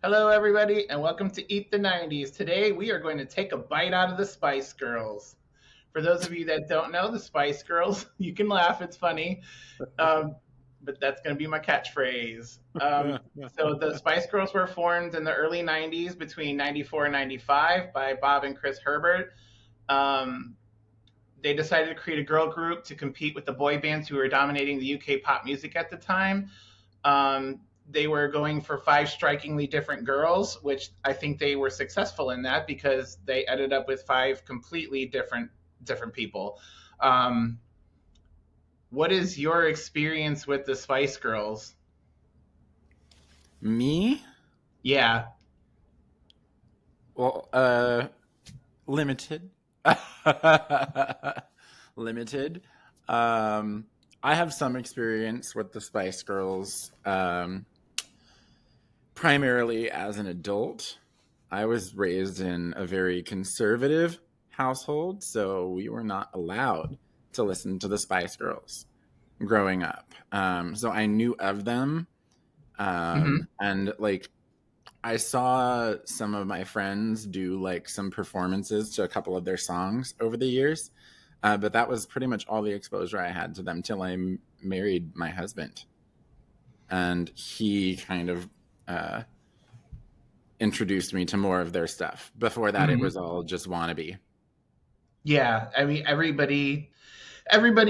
Hello, everybody, and welcome to Eat the 90's. Today, we are going to take a bite out of the Spice Girls. For those of you that don't know, the Spice Girls, you can laugh, it's funny, um, but that's going to be my catchphrase. So, the Spice Girls were formed in the early 90's between 94 and 95 by Bob and Chris Herbert. Um, they decided to create a girl group to compete with the boy bands who were dominating the UK pop music at the time. They were going for five strikingly different girls, which I think they were successful in that because they ended up with five completely different people. Um, what is your experience with the Spice Girls? Me? Yeah. Well, limited. Limited. Um, I have some experience with the Spice Girls, primarily as an adult. I was raised in a very conservative household, so we were not allowed to listen to the Spice Girls growing up. So I knew of them, Hmm. and like I saw some of my friends do like some performances to a couple of their songs over the years, but that was pretty much all the exposure I had to them till married my husband, and he kind of uh, introduced me to more of their stuff. Before that, it Hmm. was all just wannabe. Yeah. I mean, everybody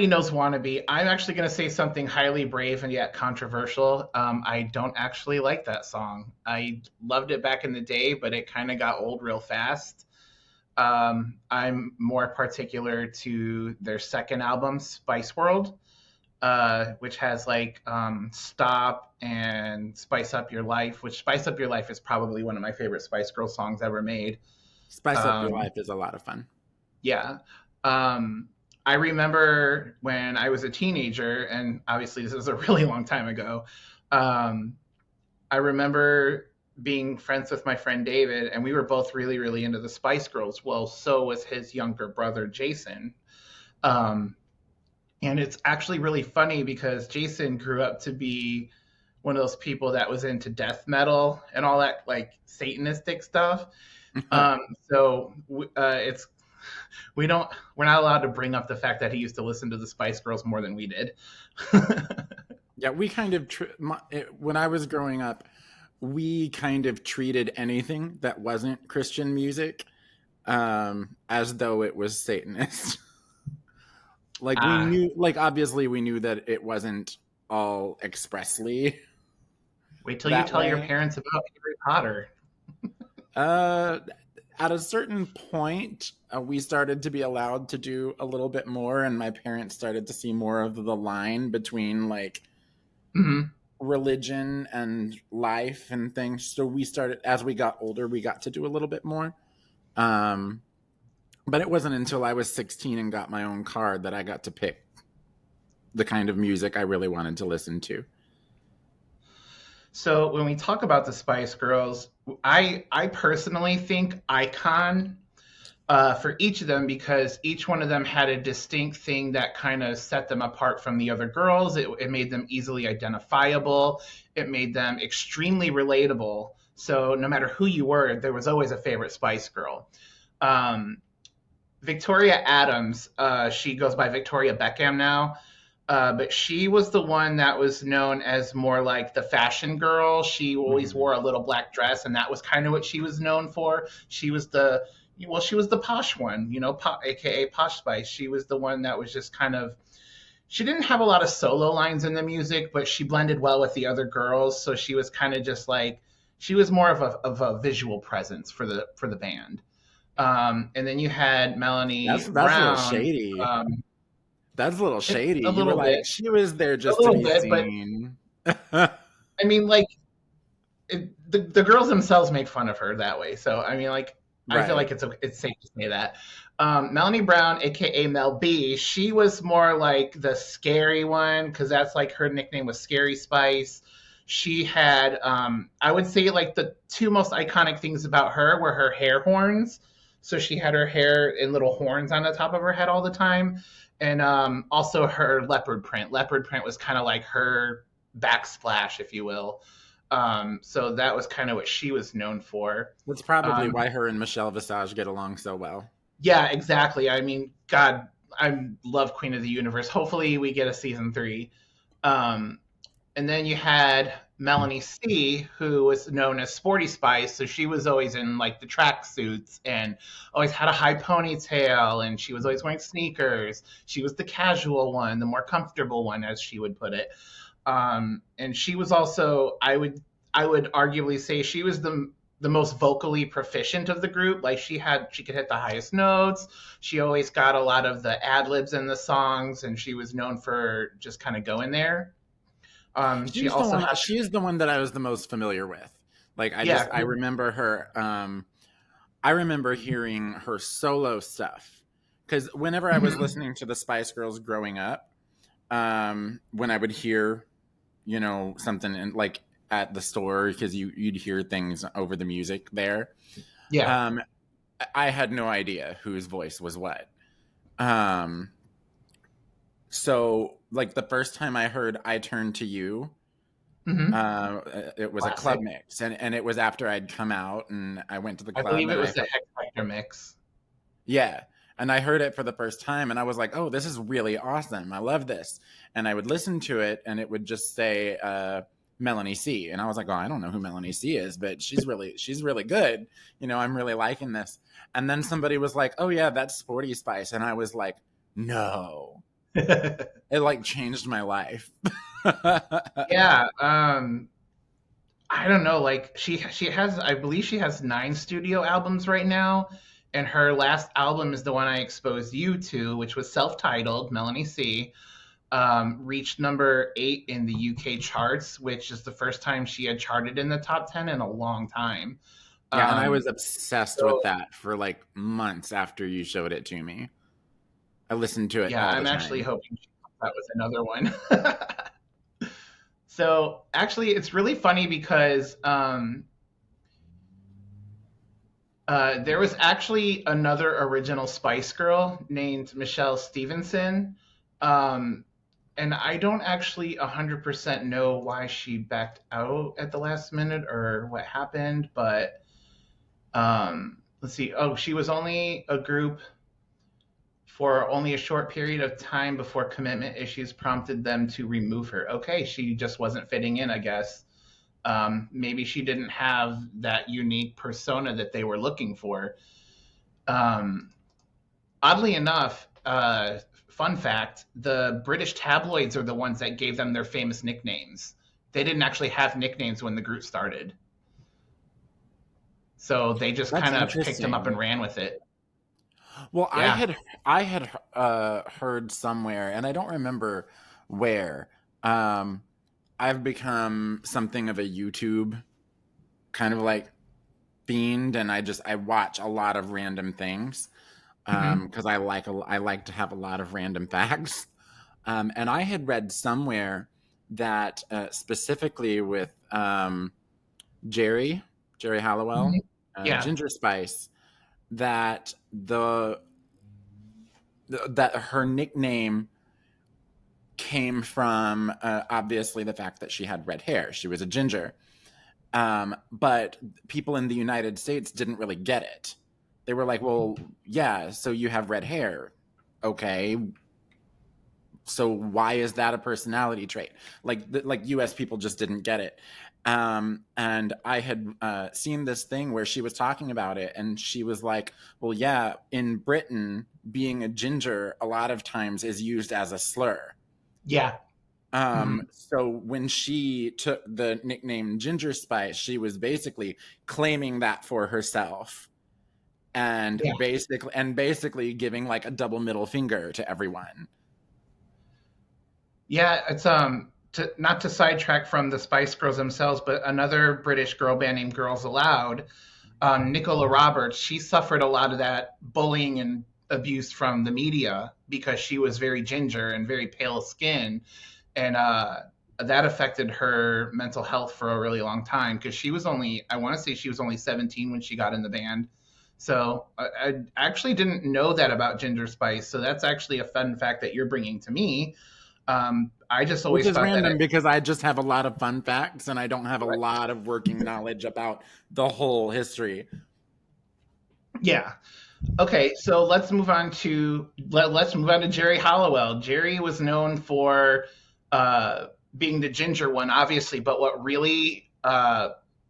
knows "Wannabe." I'm actually going to say something highly brave and yet controversial. I don't actually like that song. I loved it back in the day, but it kind of got old real fast. I'm more particular to their second album, Spice World, which has like Stop and Spice Up Your Life, which Spice Up Your Life is probably one of my favorite Spice Girl songs ever made. Spice Up Your Um, Life is a lot of fun. yeah. Um, I remember when I was a teenager, and obviously this is a really long time ago. Um, I remember being friends with my friend David, and we were both really, really into the Spice Girls. Well, so was his younger brother Jason. Um, and it's actually really funny because Jason grew up to be one of those people that was into death metal and all that like Satanistic stuff. So it's we don't we're not allowed to bring up the fact that he used to listen to the Spice Girls more than we did. Yeah, we kind of when I was growing up, we kind of treated anything that wasn't Christian music as though it was Satanist. Like we Ah, knew, like obviously we knew that it wasn't all expressly wait till you that tell your way. parents about Harry Potter. Uh, at a certain point, we started to be allowed to do a little bit more, and my parents started to see more of the line between like Hmm. religion and life and things. So we started, as we got older, we got to do a little bit more. Um, but it wasn't until I was 16 and got my own car that I got to pick the kind of music I really wanted to listen to. So when we talk about the Spice Girls, I personally think icon for each of them because each one of them had a distinct thing that kind of set them apart from the other girls. It made them easily identifiable. It made them extremely relatable. So no matter who you were, there was always a favorite Spice Girl. Um, Victoria Adams, she goes by Victoria Beckham now. But she was the one that was known as more like the fashion girl. She always Mm-hmm. wore a little black dress, and that was kind of what she was known for. She was the posh one, aka Posh Spice. She was the one that was just kind of. She didn't have a lot of solo lines in the music, but she blended well with the other girls. So she was kind of just like she was more of a visual presence for the band. And then you had That's Melanie that's a little Brown. shady. Um, That's a little shady. a You were little like, bit, she was there a just to little be bit, but seen. I mean, like the girls themselves make fun of her that way. So I mean, like I feel Right. like it's safe to say that. Melanie Brown, aka Mel B, she was more like the scary one because that's like her nickname was Scary Spice. She had, I would say, like the two most iconic things about her were her hair horns. So she had her hair in little horns on the top of her head all the time, and also her leopard print. Leopard print was kind of like her backsplash, if you will. So that was kind of what she was known for. That's probably Um, why her and Michelle Visage get along so well. yeah, exactly. I mean, God, I love Queen of the Universe. Hopefully, we get a season three. Um, and then you had Melanie C, who was known as Sporty Spice. So she was always in like the track suits and always had a high ponytail, and she was always wearing sneakers. She was the casual one, the more comfortable one, as she would put it. And she was also, I would arguably say she was the most vocally proficient of the group. Like she could hit the highest notes. She always got a lot of the ad libs in the songs, and she was known for just kind of going there. She She's the also one. had, She's the one that I was the most familiar with. Like yeah, I remember her. I remember hearing her solo stuff because whenever I was mhm, listening to the Spice Girls growing up, when I would hear, something in, like at the store because you'd hear things over the music there. yeah, Um, I had no idea whose voice was what. Um, so like the first time I heard "I Turn to You," hmm, it was a club classic. mix, and it was after I'd come out and I went to the I club believe it and was I the Hex Factor mix. yeah, and I heard it for the first time and I was like, oh, this is really awesome. I love this. And I would listen to it and it would just say Melanie C, and I was like, oh, I don't know who Melanie C is, but she's really good. I'm really liking this. And then somebody was like, oh yeah, that's Sporty Spice, and I was like, no. It like changed my life. Yeah, I don't know. Like she has, I believe she has 9 studio albums right now, and her last album is the one I exposed you to, which was self-titled Melanie C. Reached number 8 in the UK charts, which is the first time she had charted in the top 10 in a long time. Yeah, and I Um, was obsessed with so that for like months after you showed it to me. I listened to it yeah, all the I'm actually time. hoping she comes out with another one. So actually, it's really funny because there was actually another original Spice Girl named Michelle Stevenson. Um, and I don't actually 100% know why she backed out at the last minute or what happened, but let's see. Oh, she was only a group for only a short period of time before commitment issues prompted them to remove her. Okay, she just wasn't fitting in, I guess. Maybe she didn't have that unique persona that they were looking for. Um, Oddly enough, fun fact, the British tabloids are the ones that gave them their famous nicknames. They didn't actually have nicknames when the group started. So they just That's kind of picked them up interesting. and ran with it. Well, Yeah. I had heard somewhere, and I don't remember where. Um, I've become something of a YouTube kind of like fiend, and I watch a lot of random things Hmm. because I like to have a lot of random facts. And I had read somewhere that specifically with Jerry Jerry Halliwell, Hmm. Yeah. Ginger Spice, that that her nickname came from obviously the fact that she had red hair. She was a ginger. But people in the United States didn't really get it. They were like, well, yeah, so you have red hair. Okay. So why is that a personality trait? Like US people just didn't get it. And I had seen this thing where she was talking about it, and she was like, well, yeah, in Britain, being a ginger a lot of times is used as a slur. Yeah. Hmm. So when she took the nickname Ginger Spice, she was basically claiming that for herself, and Yeah. basically giving like a double middle finger to everyone. Yeah, it's not to sidetrack from the Spice Girls themselves, but another British girl band named Girls Aloud, Nicola Roberts, she suffered a lot of that bullying and abuse from the media because she was very ginger and very pale skin, and that affected her mental health for a really long time because she was only, I want to say she was only 17 when she got in the band. So I actually didn't know that about Ginger Spice. So that's actually a fun fact that you're bringing to me. I just Which always is thought that random because I just have a lot of fun facts and I don't have a right. lot of working knowledge about the whole history. Yeah. Okay, so let's move on to Jerry Halliwell. Jerry was known for uh, being the ginger one, obviously, but what really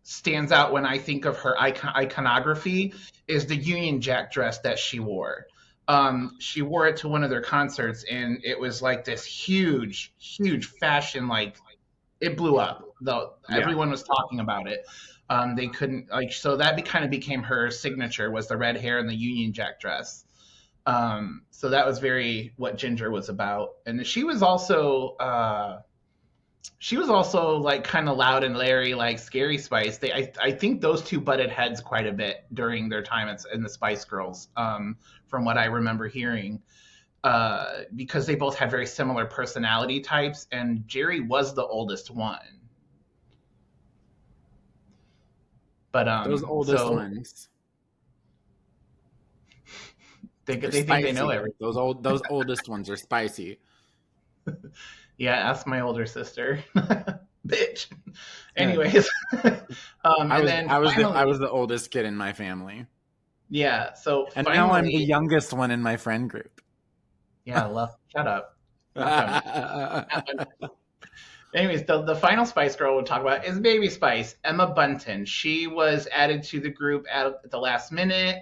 stands out when I think of her iconography is the Union Jack dress that she wore. She wore it to one of their concerts, and it was like this huge, huge fashion. Like it blew up. Though Yeah. everyone was talking about it. They couldn't like so that kind of became her signature was the red hair and the Union Jack dress. So that was very what Ginger was about, and she was also like kind of loud and Larry like Scary Spice. I think those two butted heads quite a bit during their time in the Spice Girls, from what I remember hearing, because they both had very similar personality types, and Jerry was the oldest one. But Those oldest so ones. They're they think they know spicy. everything. Those oldest ones are spicy. Yeah, ask my older sister, bitch. Yeah. Anyways, and then I finally, was the oldest kid in my family. yeah. So And now I'm the finally, youngest one in my friend group. yeah. Shut up. Anyways, the final Spice Girl we'll talk about is Baby Spice, Emma Bunton. She was added to the group at the last minute.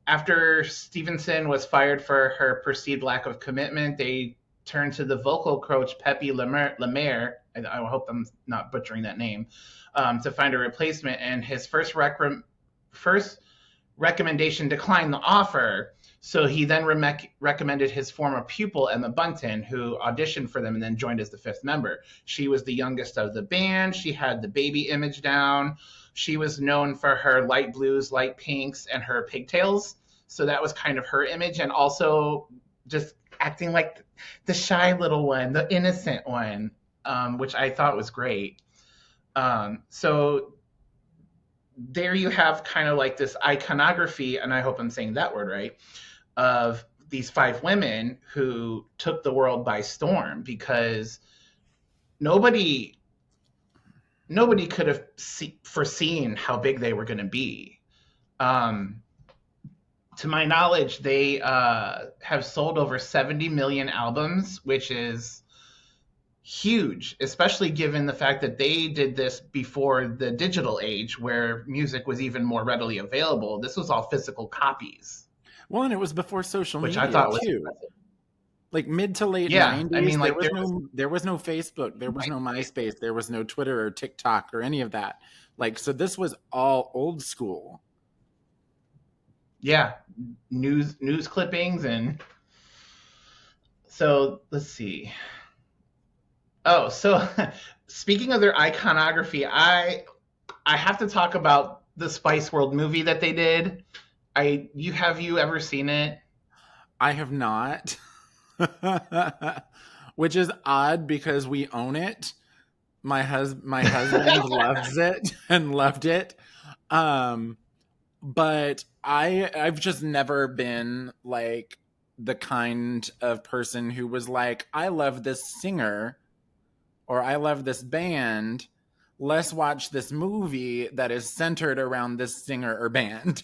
After Stevenson was fired for her perceived lack of commitment, they turned to the vocal coach Pepe Lemaire. I hope I'm not butchering that name, to find a replacement. And his first recommendation declined the offer. So he then recommended his former pupil, Emma Bunton, who auditioned for them and then joined as the fifth member. She was the youngest of the band. She had the baby image down. She was known for her light blues, light pinks, and her pigtails. So that was kind of her image, and also just acting like the shy little one, the innocent one, which I thought was great. So there you have kind of like this iconography, and I hope I'm saying that word right, of these five women who took the world by storm because nobody could have foreseen how big they were going to be. To my knowledge, they have sold over 70 million albums, which is huge, especially given the fact that they did this before the digital age where music was even more readily available. This was all physical copies. Well, and it was before social Which media I thought was too. impressive. Like mid to late Yeah, I 90s, mean, like there was no Facebook, there was right, no MySpace, there was no Twitter or TikTok or any of that. Like, so this was all old school. yeah, news clippings, and so let's see. Oh, so speaking of their iconography, I have to talk about the Spice World movie that they did. Have you ever seen it? I have not. Which is odd because we own it. My husband loves it and loved it. But I've just never been like the kind of person who was like, I love this singer or I love this band. Let's watch this movie that is centered around this singer or band.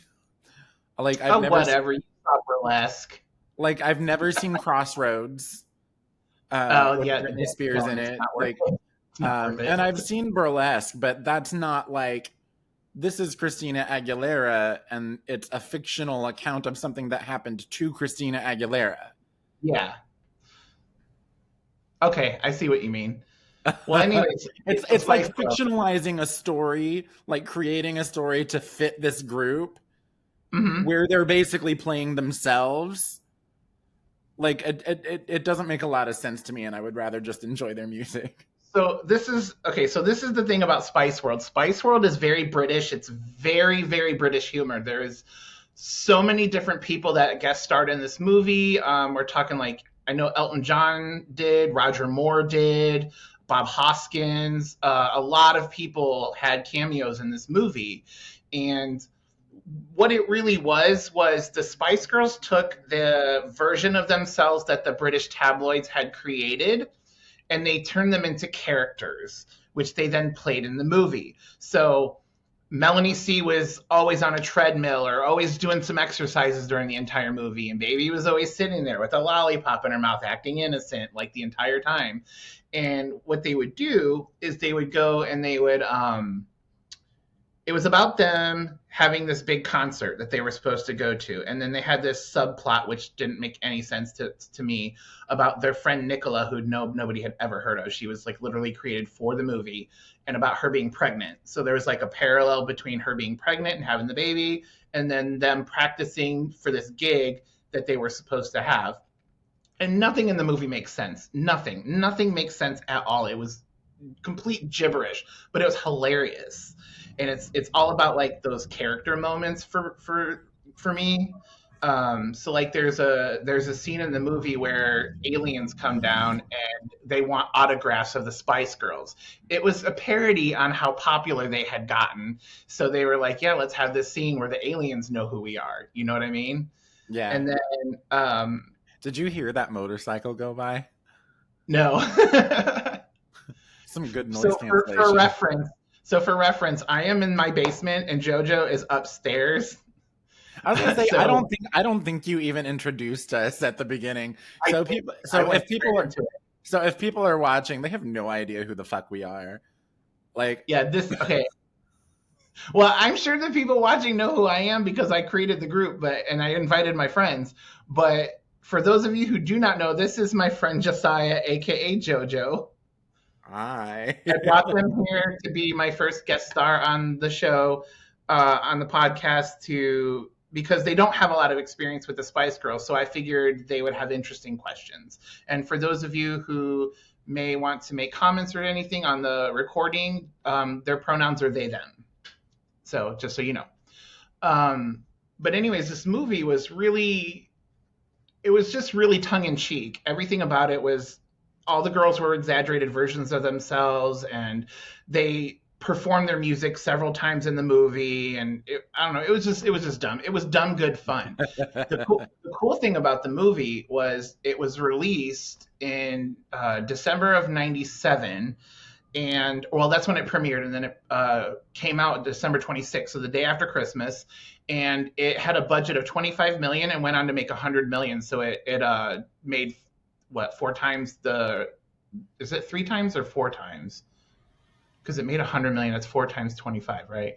Like Oh, whatever. You saw Burlesque. I've never seen Crossroads Oh, with yeah. Britney Spears No, in it's it. not worth it. It's not worth it. And I've seen Burlesque, but that's not like this is Christina Aguilera, and it's a fictional account of something that happened to Christina Aguilera. Yeah. Okay, I see what you mean. Well, anyways, it's like fictionalizing a story, like creating a story to fit this group, where they're basically playing themselves. Like it doesn't make a lot of sense to me, and I would rather just enjoy their music. So this is okay. So this is the thing about Spice World. Spice World is very British. It's very, very British humor. There is so many different people that guest starred in this movie. We're talking like I know Elton John did, Roger Moore did, Bob Hoskins. A lot of people had cameos in this movie, and what it really was the Spice Girls took the version of themselves that the British tabloids had created and they turned them into characters, which they then played in the movie. So Melanie C was always on a treadmill or always doing some exercises during the entire movie, and Baby was always sitting there with a lollipop in her mouth, acting innocent like the entire time. And what they would do is they would go and they would it was about them having this big concert that they were supposed to go to, and then they had this subplot which didn't make any sense to me about their friend Nicola, who nobody had ever heard of. She was like literally created for the movie, and about her being pregnant. So there was like a parallel between her being pregnant and having the baby, and then them practicing for this gig that they were supposed to have. And nothing in the movie makes sense. Nothing makes sense at all. It was complete gibberish, but it was hilarious. And it's all about like those character moments for me. So like there's a scene in the movie where aliens come down and they want autographs of the Spice Girls. It was a parody on how popular they had gotten. So they were like, yeah, let's have this scene where the aliens know who we are. You know what I mean? Yeah. And then Did you hear that motorcycle go by? no. Some good noise So cancellation. for reference, I am in my basement and JoJo is upstairs. I was gonna say So I don't think you even introduced us at the beginning. I So did. I went straight into it. if people are watching, they have no idea who the fuck we are. Like, Yeah, this okay. Well, I'm sure the people watching know who I am because I created the group, but and I invited my friends. But for those of you who do not know, this is my friend Josiah, aka JoJo. hi. I brought them here to be my first guest star on the show, on the podcast, to because they don't have a lot of experience with the Spice Girls, so I figured they would have interesting questions. And for those of you who may want to make comments or anything on the recording, their pronouns are they them. So just so you know. But anyways, this movie was really, it was just really tongue in cheek. Everything about it was, all the girls were exaggerated versions of themselves, and they performed their music several times in the movie. And I don't know, it was just dumb. It was dumb good fun. The cool thing about the movie was it was released in December of '97, and well, that's when it premiered, and then it came out December 26th, so the day after Christmas. And it had a budget of 25 million and went on to make 100 million. So it made what, four times the, is it three times or four times? Because it made 100 million. That's four times 25, right?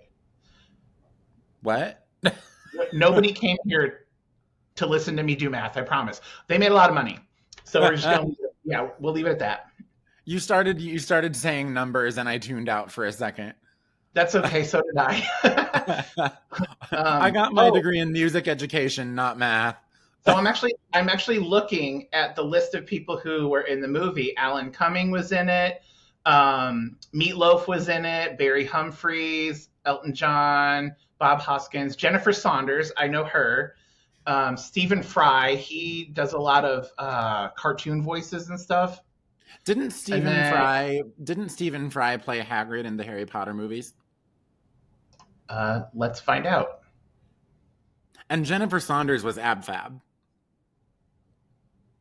What? Nobody came here to listen to me do math. I promise. They made a lot of money, so we're just going. Yeah, we'll leave it at that. You started saying numbers and I tuned out for a second. That's okay. So did I. I got my degree in music education, not math. So I'm actually looking at the list of people who were in the movie. Alan Cumming was in it. Meatloaf was in it. Barry Humphries, Elton John, Bob Hoskins, Jennifer Saunders. I know her. Stephen Fry. He does a lot of cartoon voices and stuff. Didn't Stephen Fry play Hagrid in the Harry Potter movies? Let's find out. And Jennifer Saunders was Ab Fab.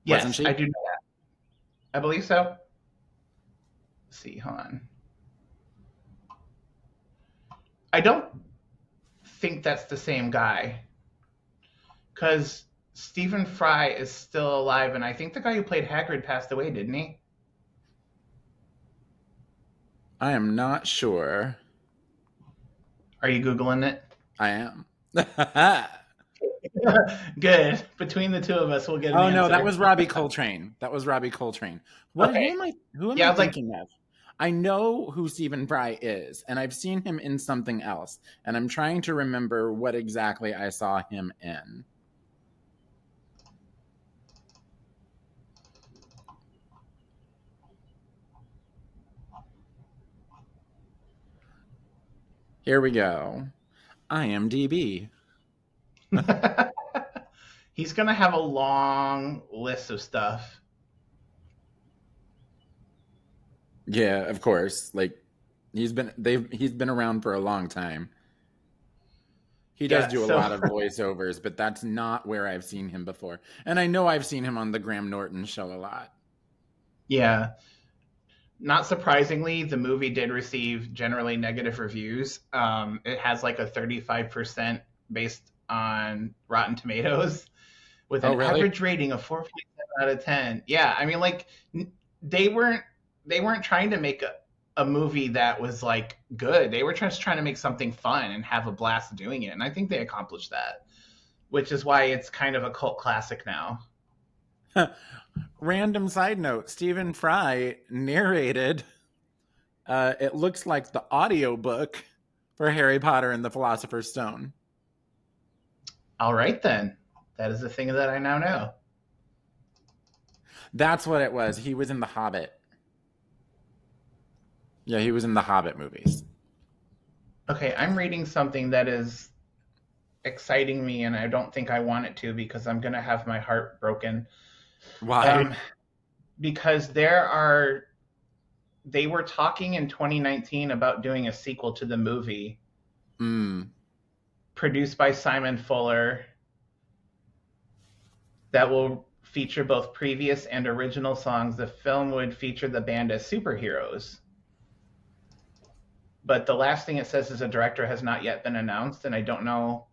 Yes, Wasn't she? I do know that. I believe so. Let's see, hold on. I don't think that's the same guy, because Stephen Fry is still alive, and I think the guy who played Hagrid passed away, didn't he? I am not sure. Are you Googling it? I am. Good. Between the two of us, we'll get an answer. No, that was Robbie Coltrane. What? Okay. Who am I thinking of? I know who Stephen Fry is, and I've seen him in something else, and I'm trying to remember what exactly I saw him in. Here we go. IMDb. He's gonna have a long list of stuff. Yeah, of course. Like he's been around for a long time. He does Yeah, do a so lot of voiceovers, but that's not where I've seen him before. And I know I've seen him on the Graham Norton show a lot. yeah, not surprisingly, the movie did receive generally negative reviews. It has like a 35% based on Rotten Tomatoes with Oh, an really? average rating of 4.7 out of 10. Yeah, I mean, like they weren't they weren't trying to make a movie that was like good. They were just trying to make something fun and have a blast doing it, and I think they accomplished that, which is why it's kind of a cult classic now. Random side note, Stephen Fry narrated, it looks like the audiobook for Harry Potter and the Philosopher's Stone. All right then, that is a thing that I now know. That's what it was. He was in The Hobbit. Yeah, he was in the Hobbit movies. Okay, I'm reading something that is exciting me, and I don't think I want it to because I'm gonna have my heart broken. Why? Um, because they were talking in 2019 about doing a sequel to the movie Mm. produced by Simon Fuller that will feature both previous and original songs. The film would feature the band as superheroes. But the last thing it says is a director has not yet been announced, and I don't know.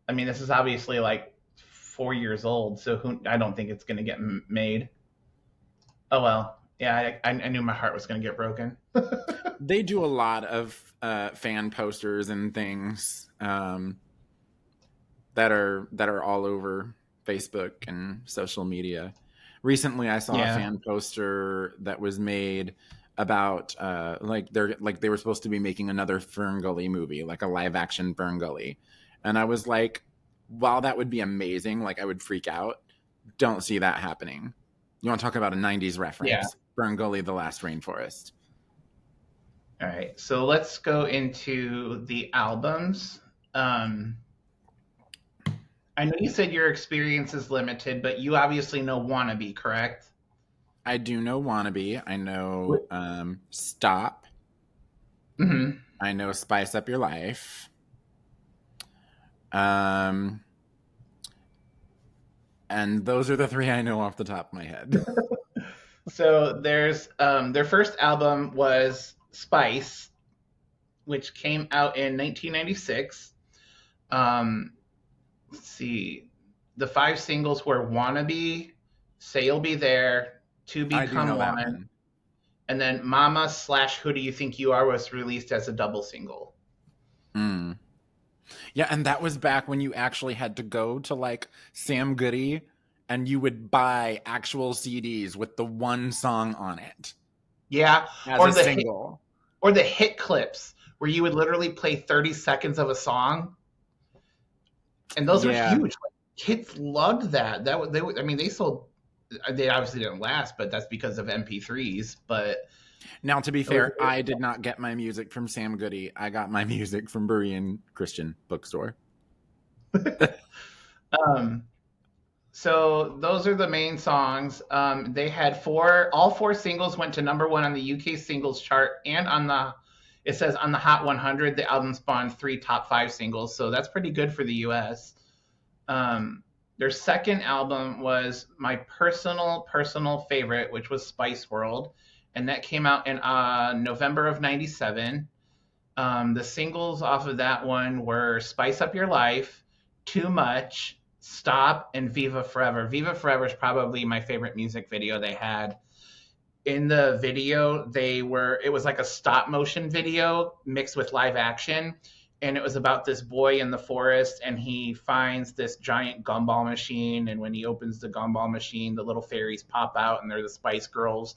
I mean, this is obviously like 4 years old, so I don't think it's going to get made. Oh well, yeah, I knew my heart was going to get broken. They do a lot of fan posters and things that are all over Facebook and social media. Recently, I saw a Yeah, fan poster that was made about like they were supposed to be making another Ferngully movie, like a live action Ferngully, and I was like, while that would be amazing, like I would freak out. Don't see that happening. You want to talk about a 90's yeah. reference? Ferngully, the Last Rainforest. All right, so let's go into the albums. Um, I know you said your experience is limited, but you obviously know "Wannabe," correct? I do know Wannabe. I know Stop. Mm-hmm. I know Spice Up Your Life. Um, and those are the three I know off the top of my head. So there's their first album was Spice, which came out in 1996. Um, let's see, the five singles were "Wannabe," "Say You'll Be There," "To I do Become know that One," one. and then "Mama" slash "Who Do You Think You Are" was released as a double single. Mm. Yeah, and that was back when you actually had to go to like Sam Goody and you would buy actual CDs with the one song on it Yeah, as or a the hit, single. or the hit clips where you would literally play 30 seconds of a song, and those were Yeah. huge. Like, kids loved that. I mean, they sold. They obviously didn't last, but that's because of MP3s. But Now, to be it was. fair, I did not get my music from Sam Goody. I got my music from Berean Christian Bookstore. um, so those are the main songs. They had all four singles went to number one on the UK singles chart and on the. It says on the Hot 100, the album spawned three top five singles, so that's pretty good for the US. Um, their second album was my personal favorite, which was Spice World, and that came out in November of '97. The singles off of that one were "Spice Up Your Life," "Too Much," "Stop," and "Viva Forever." "Viva Forever" is probably my favorite music video they had. In the video, it was like a stop motion video mixed with live action, and it was about this boy in the forest, and he finds this giant gumball machine, and when he opens the gumball machine, the little fairies pop out, and they're the Spice Girls,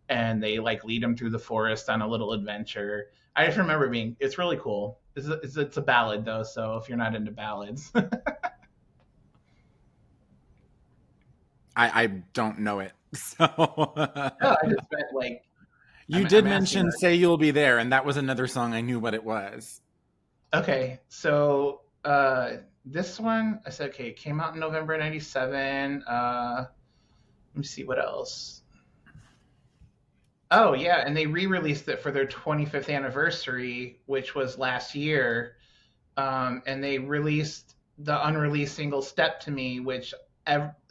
and they like lead him through the forest on a little adventure. I just remember it's really cool. It's a ballad though, so if you're not into ballads. I don't know it. So No, I just meant like you I'm did I'm asking mention like, Say You'll Be There, and that was another song I knew what it was. okay, so this one I said okay, it came out in November '97. Let me see what else. Oh yeah, and they re-released it for their 25th anniversary, which was last year. and they released the unreleased single "Step to Me," which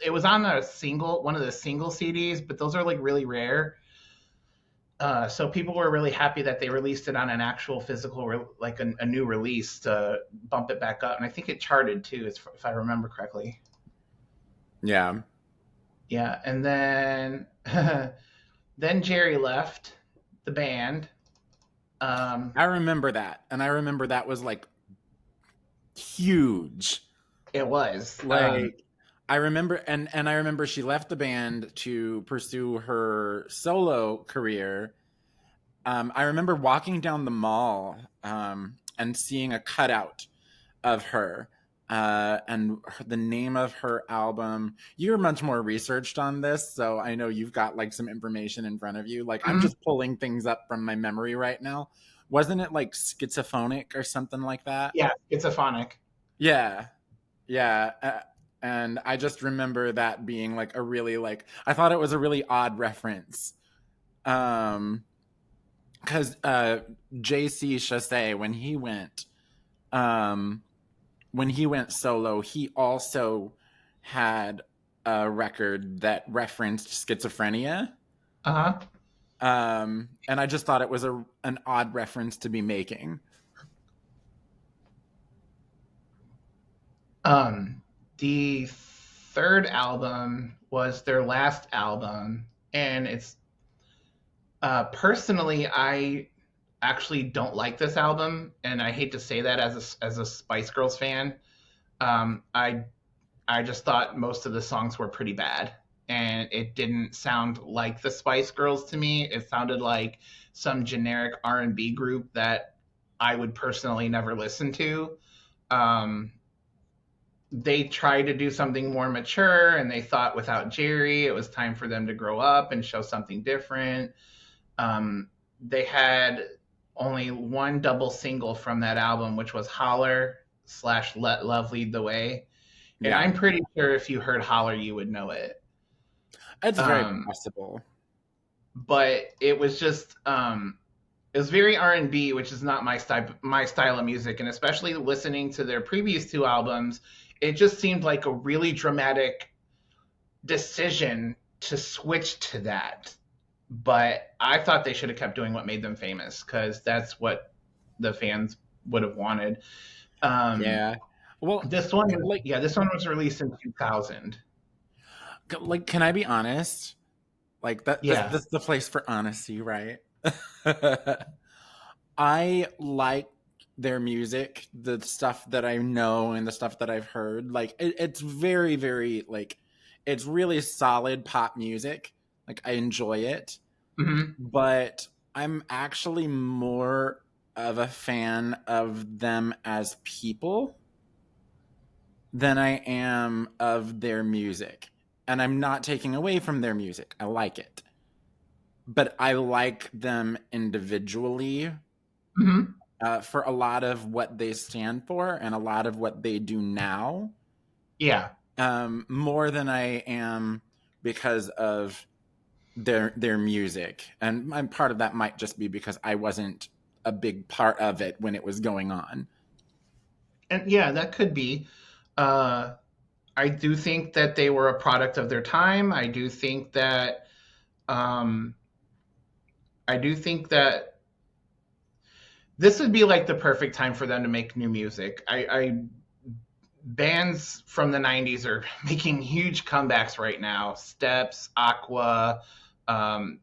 it was on one of the single CDs, but those are like really rare. So people were really happy that they released it on an actual physical, like a new release to bump it back up, and I think it charted too, if I remember correctly. Yeah. Yeah, and then then Jerry left the band. Um, I remember that. And I remember that was like huge. it was. Like I remember and I remember she left the band to pursue her solo career. I remember walking down the mall and seeing a cutout of her and the name of her album. You're much more researched on this, so I know you've got like some information in front of you. Like I'm mhm. just pulling things up from my memory right now. Wasn't it like Schizophonic or something like that? Yeah, schizophrenic. Yeah, yeah. And I just remember that being like a really like I thought it was a really odd reference. Um, because JC Chasez um when he went solo, he also had a record that referenced schizophrenia. Uh huh. And I just thought it was an odd reference to be making. Um, the third album was their last album, and it's personally, I actually don't like this album, and I hate to say that as a Spice Girls fan. Um, I I just thought most of the songs were pretty bad, and it didn't sound like the Spice Girls to me. It sounded like some generic R&B group that I would personally never listen to. Um, they tried to do something more mature, and they thought without Jerry, it was time for them to grow up and show something different. Um, they had only one double single from that album, which was "Holler" slash "Let Love Lead the Way." And Yeah, I'm pretty sure if you heard "Holler," you would know it. it's very Um, possible. but it was very R&B, which is not my style of music. And especially listening to their previous two albums, it just seemed like a really dramatic decision to switch to that. But I thought they should have kept doing what made them famous, because that's what the fans would have wanted. Um, Yeah. Well, like this one was released in 2000. can I be honest? Like Yeah. that's the place for honesty, right? I like their music, the stuff that I know and the stuff that I've heard. Like it's very, very like it's really solid pop music. Like I enjoy it, Hmm. but I'm actually more of a fan of them as people than I am of their music. And I'm not taking away from their music. I like it. But I like them individually Hmm. for a lot of what they stand for and a lot of what they do now, Yeah. more than I am because of their music. And part of that might just be because I wasn't a big part of it when it was going on. And yeah, that could be. Uh, I do think that they were a product of their time. Um, I do think that this would be like the perfect time for them to make new music. Bands from the 90's are making huge comebacks right now. Steps, Aqua, um,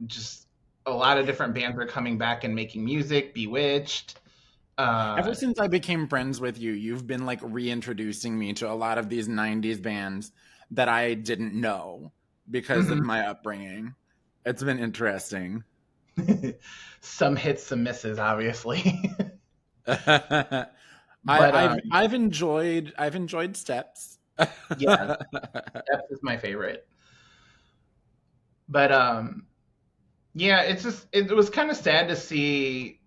just a lot of different bands are coming back and making music. Bewitched. Ever Uh, since I became friends with you, you've been like reintroducing me to a lot of these 90s bands that I didn't know because of mhm. my upbringing. It's been interesting. Some hits, some misses, obviously. I, But I've enjoyed Steps. yeah, Steps is my favorite. But yeah, it was kind of sad to see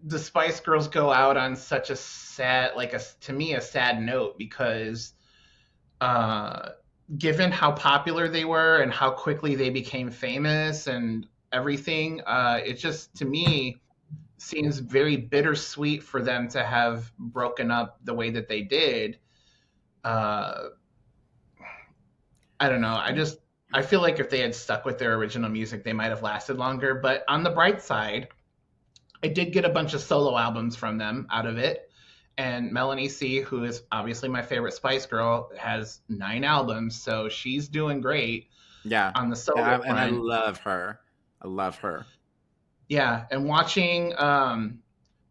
the Spice Girls go out on such a sad, like a to me a sad note, because uh, given how popular they were and how quickly they became famous and everything, it just to me seems very bittersweet for them to have broken up the way that they did. Uh, I don't know. I feel like if they had stuck with their original music, they might have lasted longer. But on the bright side, I did get a bunch of solo albums from them out of it. And Melanie C, who is obviously my favorite Spice Girl, has 9 albums, so she's doing great Yeah. on the solo And I front. love her. I love her. Yeah, and watching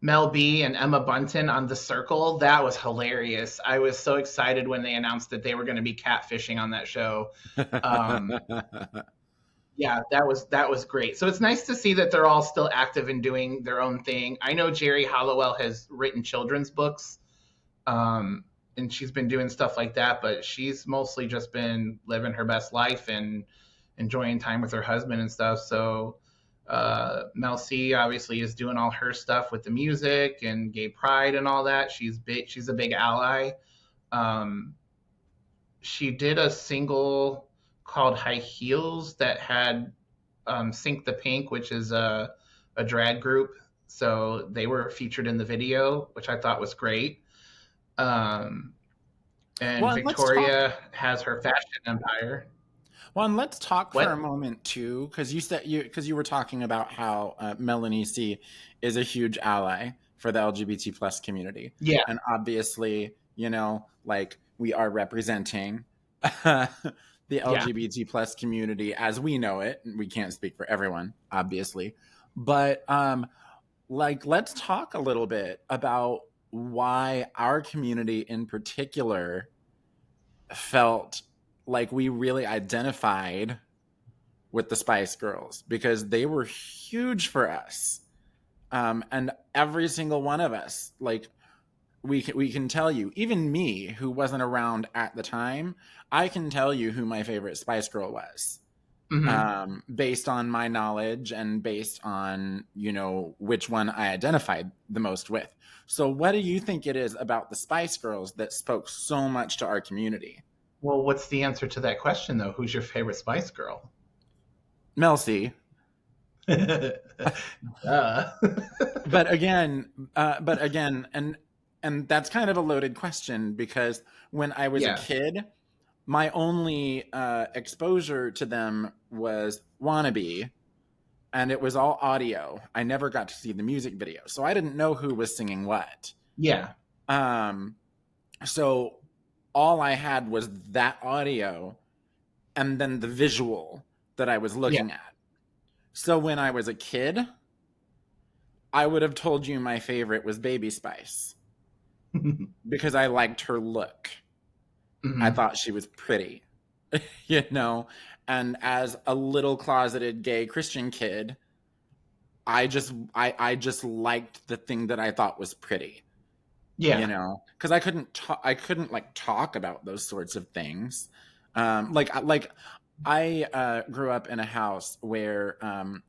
Mel B and Emma Bunton on The Circle, that was hilarious. I was so excited when they announced that they were going to be catfishing on that show. Um, yeah, that was great. So it's nice to see that they're all still active and doing their own thing. I know Jerry Hollowell has written children's books, um, and she's been doing stuff like that, but she's mostly just been living her best life and enjoying time with her husband and stuff. So Mel C obviously is doing all her stuff with the music and gay pride and all that. She's big. She's a big ally. Um, she did a single called High Heels that had Sink the Pink, which is a drag group. So they were featured in the video, which I thought was great. Um, and Well, and let's talk. Victoria has her fashion empire. Well, and let's talk for a What? moment too, because you were talking about how Melanie C is a huge ally for the LGBT plus community, Yeah, and obviously, like we are representing the yeah, LGBT plus community as we know it. We can't speak for everyone, obviously, but like let's talk a little bit about why our community in particular felt like we really identified with the Spice Girls because they were huge for us. And every single one of us, like we can tell you, even me who wasn't around at the time, I can tell you who my favorite Spice Girl was. hmm Based on my knowledge and based on which one I identified the most with. So what do you think it is about the Spice Girls that spoke so much to our community? Well, what's the answer to that question though? Who's your favorite Spice Girl? Mel C. Duh. But again, and that's kind of a loaded question because when I was a Yeah, kid, my only exposure to them was Wannabe, and it was all audio. I never got to see the music video, so I didn't know who was singing what. yeah, Um, so all I had was that audio and then the visual that I was yeah. looking at. So when I was a kid, I would have told you my favorite was Baby Spice because I liked her look. I hmm thought she was pretty, you know. And as a little closeted gay Christian kid, I just liked the thing that I thought was pretty, Yeah, because I couldn't like talk about those sorts of things. Like I grew up in a house where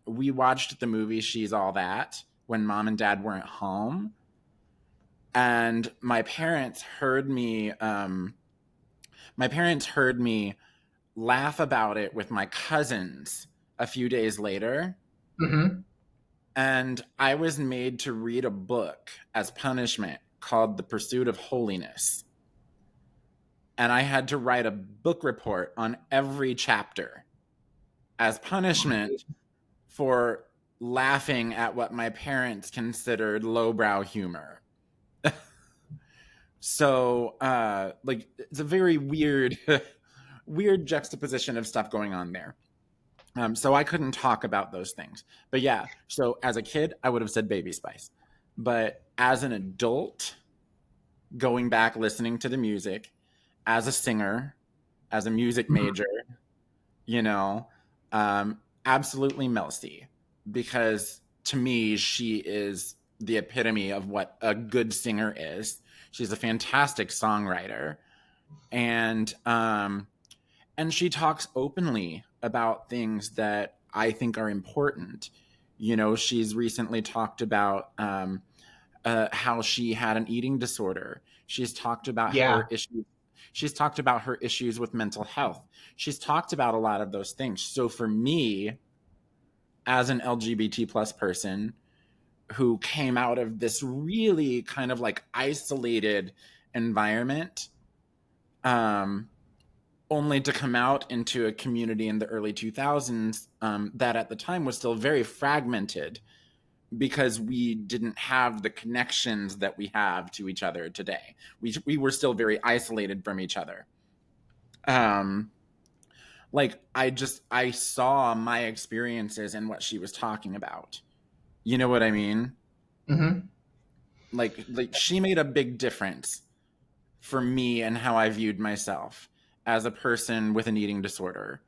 we watched the movie She's All That when mom and dad weren't home, and my parents heard me laugh about it with my cousins a few days later, hmm and I was made to read a book as punishment called The Pursuit of Holiness, and I had to write a book report on every chapter as punishment for laughing at what my parents considered lowbrow humor. So, like, it's a very weird, weird juxtaposition of stuff going on there. So I couldn't talk about those things. But yeah, so as a kid, I would have said Baby Spice. But as an adult, going back listening to the music, as a singer, as a music major, you know, absolutely Mel C. Because to me, she is the epitome of what a good singer is. She's a fantastic songwriter, and she talks openly about things that I think are important. She's recently talked about how she had an eating disorder. She's talked about yeah. her issues. She's talked about her issues with mental health. She's talked about a lot of those things. So for me, as an LGBT plus person who came out of this really kind of like isolated environment, only to come out into a community in the early 2000s that at the time was still very fragmented because we didn't have the connections that we have to each other today. We were still very isolated from each other. Like I saw my experiences in what she was talking about. You know what I mean? Mm-hmm. Like she made a big difference for me and how I viewed myself as a person with an eating disorder,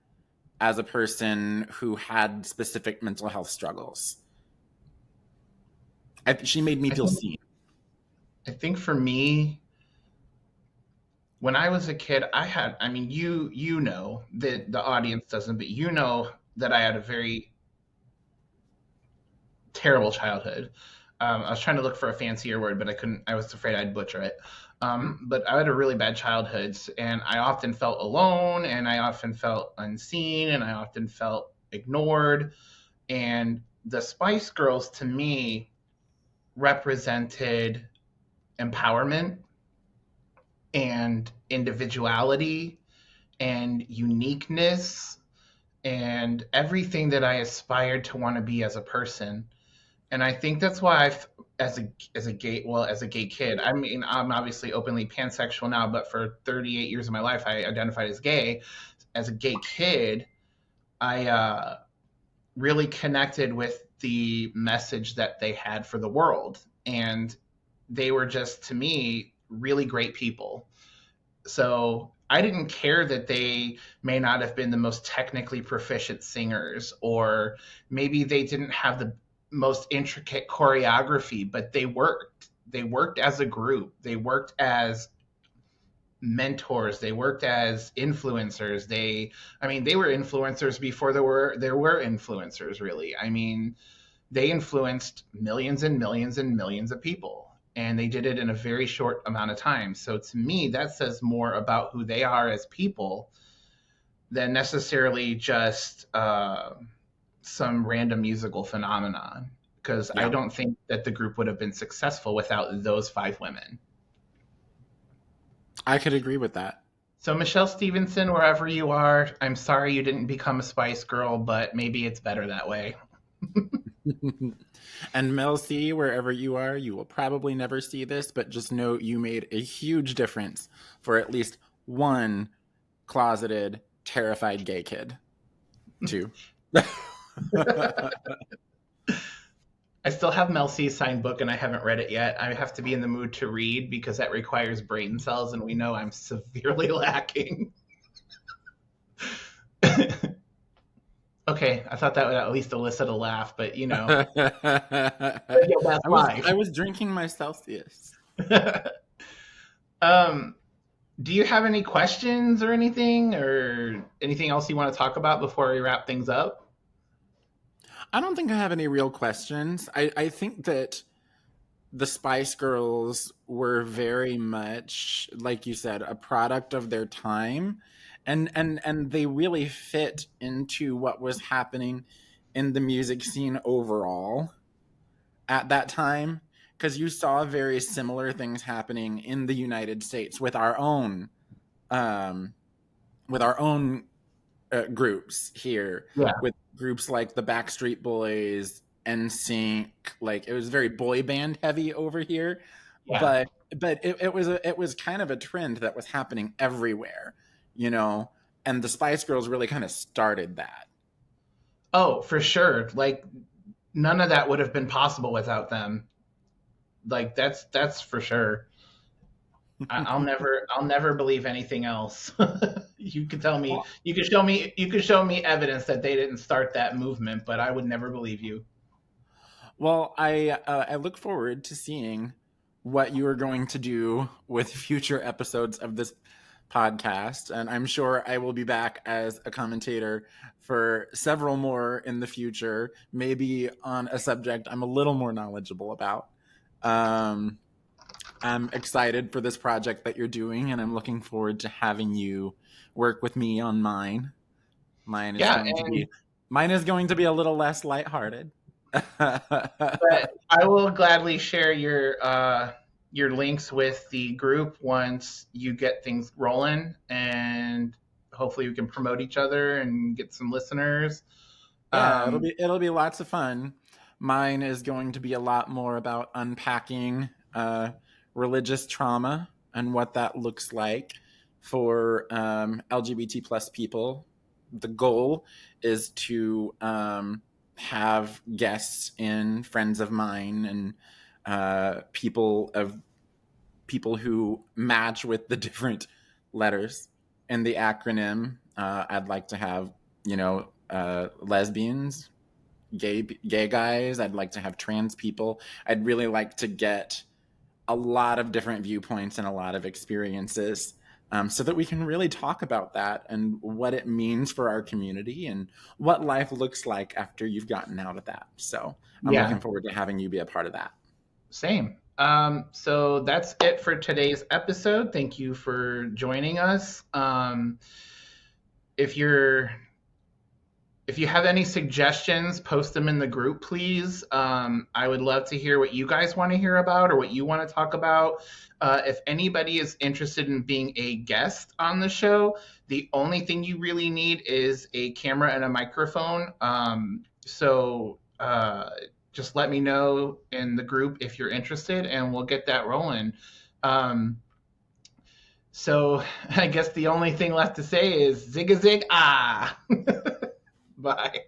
as a person who had specific mental health struggles. She made me I feel think, seen. I think for me, when I was a kid, I mean, you know that the audience doesn't, but you know that I had a very terrible childhood. I was trying to look for a fancier word, but I couldn't. I was afraid I'd butcher it. But I had a really bad childhood, and I often felt alone, and I often felt unseen, and I often felt ignored. And the Spice Girls, to me, represented empowerment and individuality and uniqueness and everything that I aspired to want to be as a person. And I think that's why as a gay kid, I mean, I'm obviously openly pansexual now, but for 38 years of my life, I identified as gay. As a gay kid, I really connected with the message that they had for the world, and they were just, to me, really great people. So I didn't care that they may not have been the most technically proficient singers, or maybe they didn't have the most intricate choreography, but they worked. They worked as a group. They worked as mentors. They worked as influencers. I mean, they were influencers before there were influencers, really. I mean, they influenced millions and millions and millions of people, and they did it in a very short amount of time. So to me, that says more about who they are as people than necessarily just some random musical phenomenon, because I Yeah, don't think that the group would have been successful without those five women. I could agree with that. So Michelle Stevenson, wherever you are, I'm sorry you didn't become a Spice Girl, but maybe it's better that way. And Mel C, wherever you are, you will probably never see this, but just know you made a huge difference for at least one closeted, terrified gay kid. Two. I still have Mel C's signed book and I haven't read it yet. I have to be in the mood to read because that requires brain cells, and we know I'm severely lacking. Okay, I thought that would at least elicit a laugh, but that's I life. was drinking my Celsius. um, do you have any questions or anything else you want to talk about before we wrap things up? I don't think I have any real questions. I think that the Spice Girls were very much, like you said, a product of their time, and they really fit into what was happening in the music scene overall at that time, because you saw very similar things happening in the United States um, with our own groups here, Yeah, with groups like the Backstreet Boys, NSYNC. Like it was very boy band heavy over here, yeah. but it was kind of a trend that was happening everywhere, you know. And the Spice Girls really kind of started that. Oh, for sure. Like none of that would have been possible without them. Like that's for sure. I'll never believe anything else. You could tell me, Well, you could show me evidence that they didn't start that movement, but I would never believe you. I look forward to seeing what you are going to do with future episodes of this podcast, and I'm sure I will be back as a commentator for several more in the future, maybe on a subject I'm a little more knowledgeable about. Um, I'm excited for this project that you're doing, and I'm looking forward to having you work with me on mine. Mine is Yeah, going to and be mine is going to be a little less lighthearted. But I will gladly share your links with the group once you get things rolling, and hopefully we can promote each other and get some listeners. Yeah, Um, it'll be lots of fun. Mine is going to be a lot more about unpacking religious trauma and what that looks like for LGBT plus people. The goal is to have guests in friends of mine and people who match with the different letters in the acronym. I'd like to have, lesbians, gay guys. I'd like to have trans people. I'd really like to get a lot of different viewpoints and a lot of experiences. So that we can really talk about that and what it means for our community and what life looks like after you've gotten out of that. So I'm yeah, looking forward to having you be a part of that. same. So that's it for today's episode. Thank you for joining us. If you're if you have any suggestions, post them in the group, please. I would love to hear what you guys want to hear about or what you want to talk about. If anybody is interested in being a guest on the show, the only thing you really need is a camera and a microphone. Just let me know in the group if you're interested, and we'll get that rolling. Um, so I guess the only thing left to say is zig-a-zig-ah. Bye.